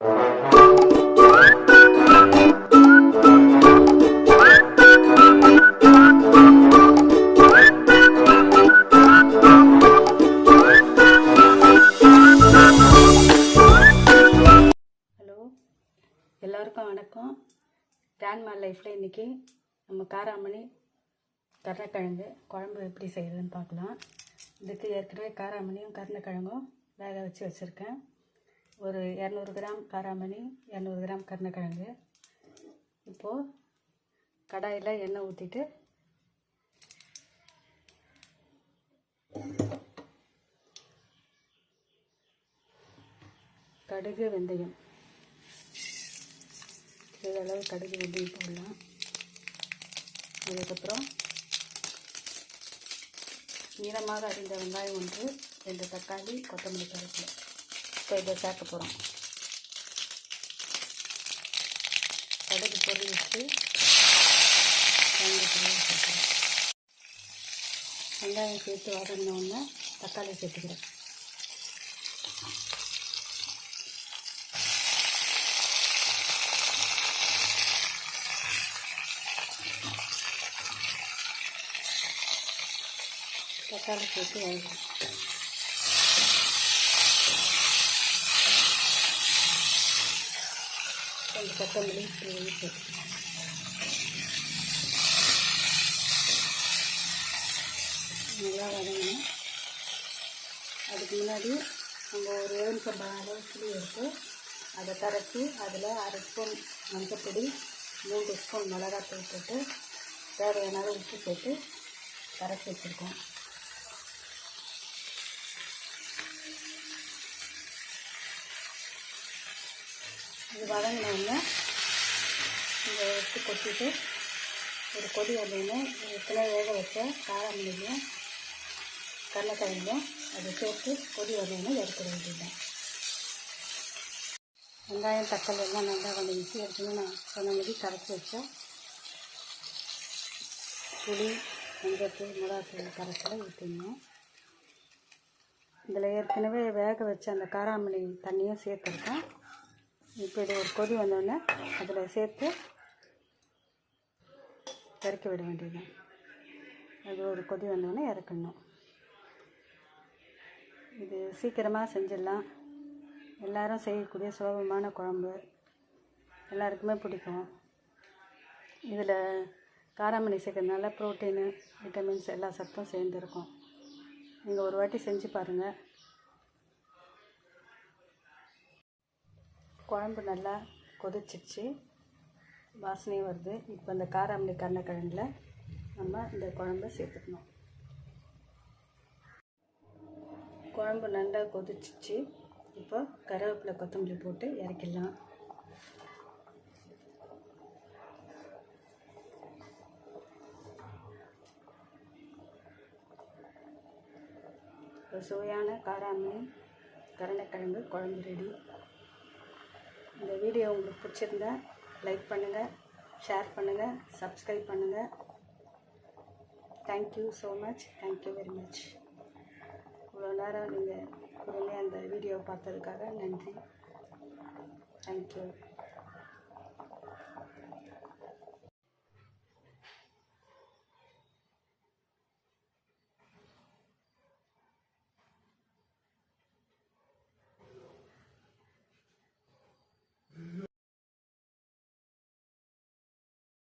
எல்லாருக்கும் வணக்கம். கிராண்ட்மா லைஃப்பில் இன்றைக்கி நம்ம காராமணி கருணக்கிழங்கு குழம்பு எப்படி செய்கிறதுன்னு பார்க்கலாம். இதுக்கு ஏற்கனவே காராமணியும் கருணக்கிழங்கும் வேக வச்சு வச்சுருக்கேன். ஒரு 200 கிராம் காராமணி, 200 கிராம் கருணக்கிழங்கு. இப்போது கடாயில் எண்ணெய் ஊற்றிட்டு கடுகு, வெந்தயம், இதளவு கடுகு வெந்தயம் போடலாம். அதுக்கப்புறம் நீளமாக அரிந்த வெங்காயம் 1, 2 தக்காளி, கொத்தமல்லி கருவேப்பிலை. இப்போ இதை சேர்க்க போகிறோம். கடுகு பொரிச்சு வெங்காயம் சேர்த்து வதங்கினோடனே தக்காளி சேர்த்துக்கிறேன். தக்காளி சேர்த்து வேகும். கொஞ்சம் கொத்தமல்லி சேர்த்துக்கலாம். நல்லா வதங்கணும். அதுக்கு முன்னாடி நம்ம ஒரு எலுமிச்சம்பழம் அளவு புளி எடுத்து அதை கரைச்சி அதில் 1/2 ஸ்பூன் மஞ்சப்பொடி, 3 ஸ்பூன் மிளகாத்தூள் போட்டு தேவையான அளவு உப்பு போட்டு கரைச்சி வச்சுருக்கோம். இது வதங்கினோடனே இதை எடுத்து கொட்டிட்டு ஒரு கொதி வந்தோடனே இதில் வேக வச்ச காராமணியும் கருணக்கிழங்கும் அதை சேர்த்து கொதி வந்தோடனே எடுத்துட வேண்டியதுதான். வெங்காயம், தக்காளி எல்லாம் நல்லா வதங்கிச்சு. எடுத்துன்னு நான் சொன்ன மாதிரி கரைச்சி வச்ச புளி, மஞ்சத்தூள், மிளகாத்தூள் கரைச்சலை ஊற்றிடணும். இதில் ஏற்கனவே வேக வச்ச அந்த காராமணி தண்ணியும் சேர்த்துருக்கேன். இப்போ இது ஒரு கொதி வந்தோடனே அதில் சேர்த்து இறக்கி விட வேண்டியது. அது ஒரு கொதி வந்தோடனே இறக்கணும். இது சீக்கிரமாக செஞ்சிடலாம். எல்லோரும் செய்யக்கூடிய சுலபமான குழம்பு, எல்லாருக்குமே பிடிக்கும். இதில் காராமணி சேர்க்கறதுனால ப்ரோட்டீனு, விட்டமின்ஸ் எல்லா சத்தும் சேர்ந்துருக்கும். நீங்கள் ஒரு வாட்டி செஞ்சு பாருங்கள். குழம்பு நல்லா கொதிச்சிடுச்சு, வாசனையும் வருது. இப்போ இந்த காராமணி கருணக்கிழங்குல நம்ம இந்த குழம்பை சேர்த்துக்கணும். குழம்பு நல்லா கொதிச்சிச்சு. இப்போ கருவேப்பிலை, கொத்தமல்லி போட்டு இறக்கிடலாம். இப்போ சுவையான காராமணி கருணக்கிழங்கு குழம்பு ரெடி. இந்த வீடியோ உங்களுக்கு பிடிச்சிருந்தா லைக் பண்ணுங்கள், ஷேர் பண்ணுங்கள், சப்ஸ்கிரைப் பண்ணுங்கள். Thank you so much. Thank you very much. இவ்வளோ நேரம் நீங்கள் பொறுமையாக அந்த வீடியோவை பார்த்ததுக்காக நன்றி. தேங்க்யூ.